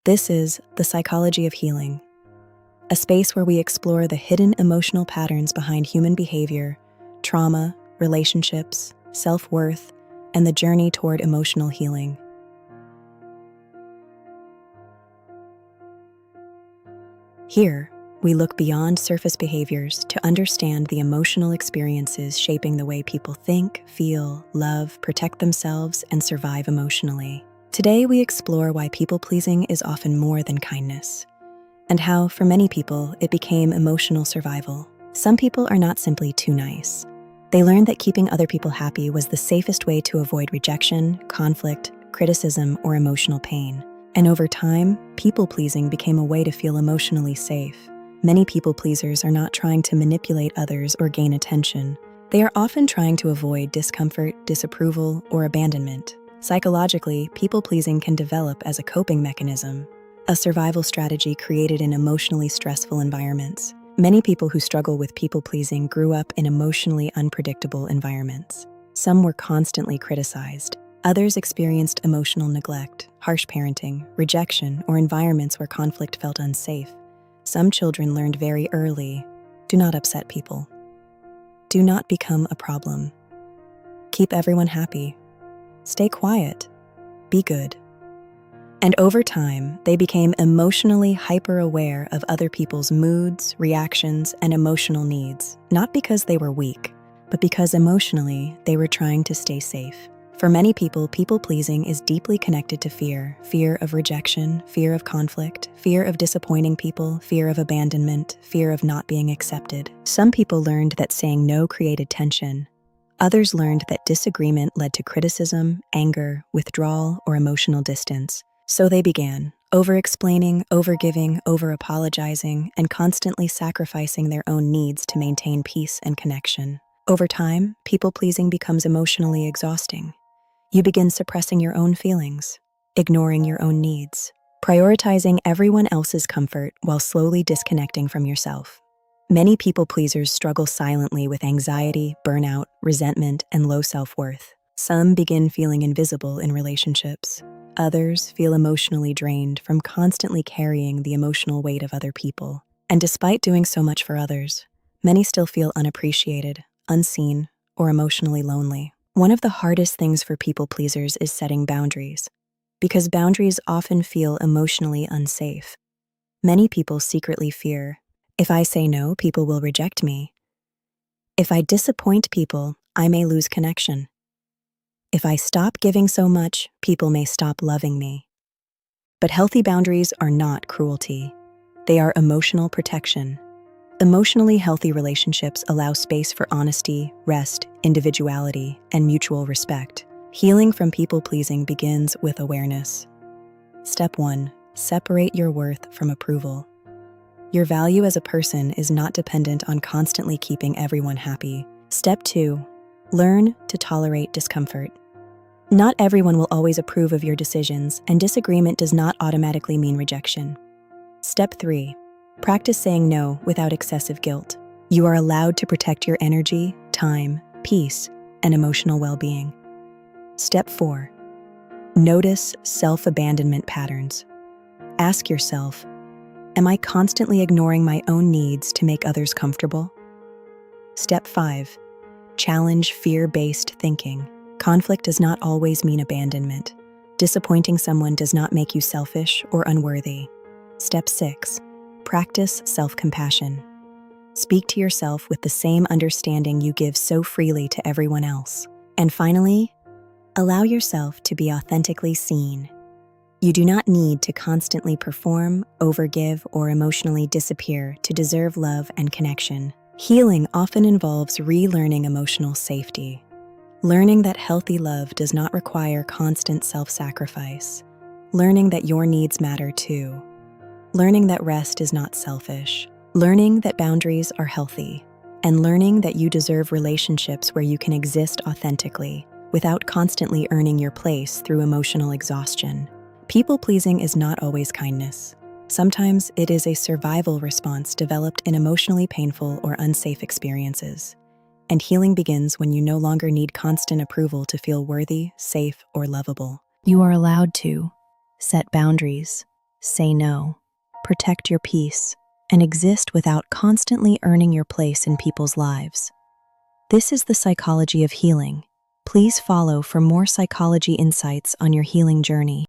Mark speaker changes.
Speaker 1: This is The Psychology of Healing, a space where we explore the hidden emotional patterns behind human behavior, trauma, relationships, self-worth, and the journey toward emotional healing. Here, we look beyond surface behaviors to understand the emotional experiences shaping the way people think, feel, love, protect themselves, and survive emotionally. Today, we explore why people-pleasing is often more than kindness, and how, for many people, it became emotional survival. Some people are not simply too nice. They learned that keeping other people happy was the safest way to avoid rejection, conflict, criticism, or emotional pain. And over time, people-pleasing became a way to feel emotionally safe. Many people-pleasers are not trying to manipulate others or gain attention. They are often trying to avoid discomfort, disapproval, or abandonment. Psychologically, people-pleasing can develop as a coping mechanism, a survival strategy created in emotionally stressful environments. Many people who struggle with people-pleasing grew up in emotionally unpredictable environments. Some were constantly criticized. Others experienced emotional neglect, harsh parenting, rejection, or environments where conflict felt unsafe. Some children learned very early, do not upset people. Do not become a problem. Keep everyone happy. Stay quiet. Be good. And over time, they became emotionally hyper-aware of other people's moods, reactions, and emotional needs, not because they were weak, but because emotionally they were trying to stay safe. For many people, people-pleasing is deeply connected to fear of rejection, fear of conflict, fear of disappointing people, fear of abandonment, fear of not being accepted. Some people learned that saying no created tension. Others learned that disagreement led to criticism, anger, withdrawal, or emotional distance. So they began over-explaining, over-giving, over-apologizing, and constantly sacrificing their own needs to maintain peace and connection. Over time, people-pleasing becomes emotionally exhausting. You begin suppressing your own feelings, ignoring your own needs, prioritizing everyone else's comfort while slowly disconnecting from yourself. Many people-pleasers struggle silently with anxiety, burnout, resentment, and low self-worth. Some begin feeling invisible in relationships. Others feel emotionally drained from constantly carrying the emotional weight of other people. And despite doing so much for others, many still feel unappreciated, unseen, or emotionally lonely. One of the hardest things for people-pleasers is setting boundaries, because boundaries often feel emotionally unsafe. Many people secretly fear, if I say no, people will reject me. If I disappoint people, I may lose connection. If I stop giving so much, people may stop loving me. But healthy boundaries are not cruelty. They are emotional protection. Emotionally healthy relationships allow space for honesty, rest, individuality, and mutual respect. Healing from people-pleasing begins with awareness. Step 1. Separate your worth from approval. Your value as a person is not dependent on constantly keeping everyone happy. Step 2. Learn to tolerate discomfort. Not everyone will always approve of your decisions, and disagreement does not automatically mean rejection. Step 3. Practice saying no without excessive guilt. You are allowed to protect your energy, time, peace, and emotional well-being. Step 4. Notice self-abandonment patterns. Ask yourself, am I constantly ignoring my own needs to make others comfortable? Step 5. Challenge fear-based thinking. Conflict does not always mean abandonment. Disappointing someone does not make you selfish or unworthy. Step 6. Practice self-compassion. Speak to yourself with the same understanding you give so freely to everyone else. And finally, allow yourself to be authentically seen. You do not need to constantly perform, overgive, or emotionally disappear to deserve love and connection. Healing often involves relearning emotional safety. Learning that healthy love does not require constant self-sacrifice. Learning that your needs matter too. Learning that rest is not selfish. Learning that boundaries are healthy. And learning that you deserve relationships where you can exist authentically without constantly earning your place through emotional exhaustion. People-pleasing is not always kindness. Sometimes it is a survival response developed in emotionally painful or unsafe experiences. And healing begins when you no longer need constant approval to feel worthy, safe, or lovable. You are allowed to set boundaries, say no, protect your peace, and exist without constantly earning your place in people's lives. This is the psychology of healing. Please follow for more psychology insights on your healing journey.